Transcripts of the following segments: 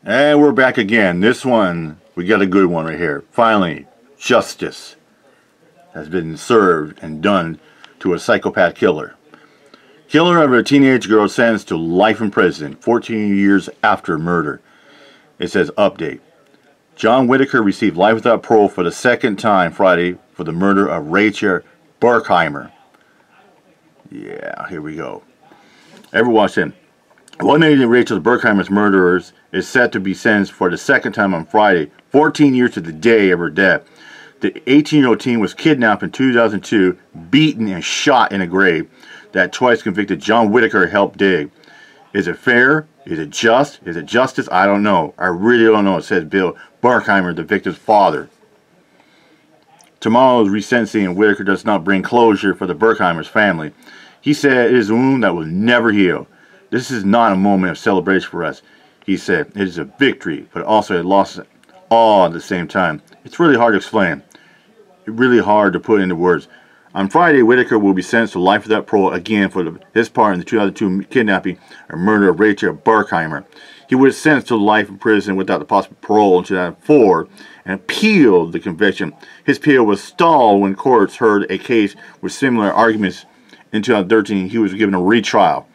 And we're back again. This one, we got a good one right here. Finally, justice has been served and done to a psychopath killer. Killer of a teenage girl sentenced to life in prison, 14 years after murder. It says, update. John Whitaker received life without parole for the second time Friday for the murder of Rachel Burkheimer. Yeah, here we go. Ever watch him? One of Rachel Burkheimer's murderers is set to be sentenced for the second time on Friday, 14 years to the day of her death. The 18-year-old teen was kidnapped in 2002, beaten and shot in a grave that twice convicted John Whitaker helped dig. Is it fair? Is it just? Is it justice? I don't know. I really don't know, says Bill Burkheimer, the victim's father. Tomorrow's resentencing in Whitaker does not bring closure for the Burkheimers' family. He said it is a wound that will never heal. This is not a moment of celebration for us. He said it is a victory, but also a loss all at the same time. It's really hard to explain. It's really hard to put into words. On Friday, Whitaker will be sentenced to life without parole again for his part in the 2002 kidnapping and murder of Rachel Burkheimer. He was sentenced to life in prison without the possible parole in 2004 and appealed the conviction. His appeal was stalled when courts heard a case with similar arguments. In 2013, he was given a retrial.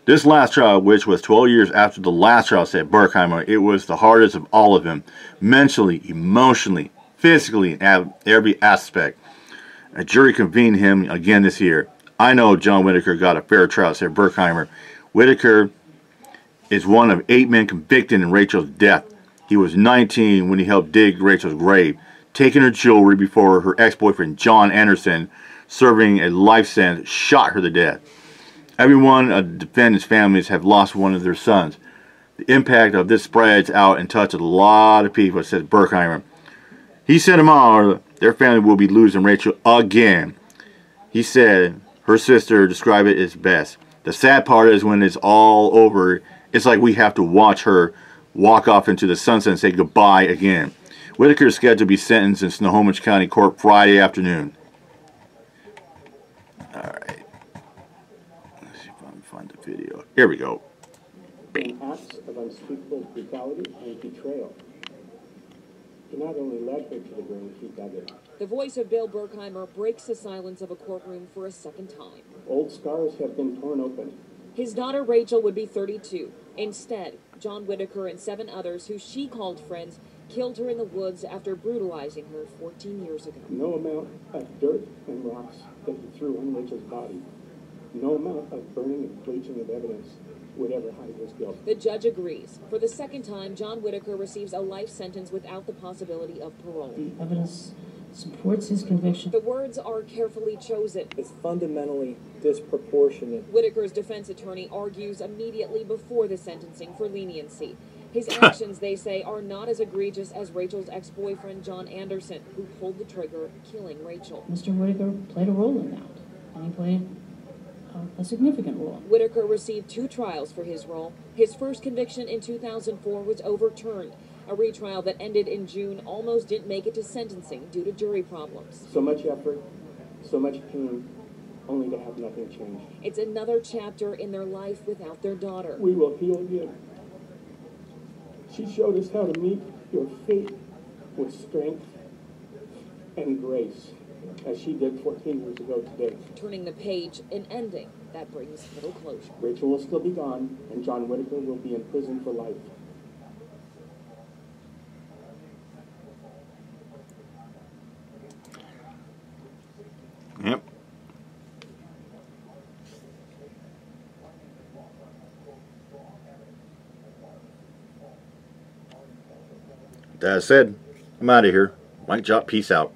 This last trial, which was 12 years after the last trial, said Burkheimer, it was the hardest of all of them, mentally, emotionally, physically, in every aspect. A jury convened him again this year. I know John Whitaker got a fair trial, said Burkheimer. Whitaker is one of 8 men convicted in Rachel's death. He was 19 when he helped dig Rachel's grave, taking her jewelry before her ex-boyfriend John Anderson, serving a life sentence, shot her to death. Every one of the defendants' families have lost one of their sons. The impact of this spreads out and touches a lot of people, says Burkheimer. He said tomorrow their family will be losing Rachel again. He said her sister described it as best. The sad part is when it's all over, it's like we have to watch her walk off into the sunset and say goodbye again. Whitaker is scheduled to be sentenced in Snohomish County Court Friday afternoon. Alright. Let's see if I can find the video. Here we go. Bang. Acts of unspeakable brutality and betrayal. He not only led her to the grave, he dug it. The voice of Bill Burkheimer breaks the silence of a courtroom for a second time. Old scars have been torn open. His daughter Rachel would be 32. Instead, John Whitaker and 7 others who she called friends killed her in the woods after brutalizing her 14 years ago. No amount of dirt and rocks that he threw on Rachel's body, no amount of burning and bleaching of evidence would ever hide his guilt. The judge agrees. For the second time, John Whitaker receives a life sentence without the possibility of parole. The evidence supports his conviction. The words are carefully chosen. It's fundamentally disproportionate. Whitaker's defense attorney argues immediately before the sentencing for leniency. His actions, they say, are not as egregious as Rachel's ex-boyfriend, John Anderson, who pulled the trigger, killing Rachel. Mr. Whitaker played a role in that, and he played a significant role. Whitaker received 2 trials for his role. His first conviction in 2004 was overturned. A retrial that ended in June almost didn't make it to sentencing due to jury problems. So much effort, so much pain, only to have nothing change. It's another chapter in their life without their daughter. We will heal you. She showed us how to meet your fate with strength and grace, as she did 14 years ago today. Turning the page, an ending that brings little closure. Rachel will still be gone, and John Whitaker will be in prison for life. Yep. That said, I'm out of here. Mike Jop, peace out.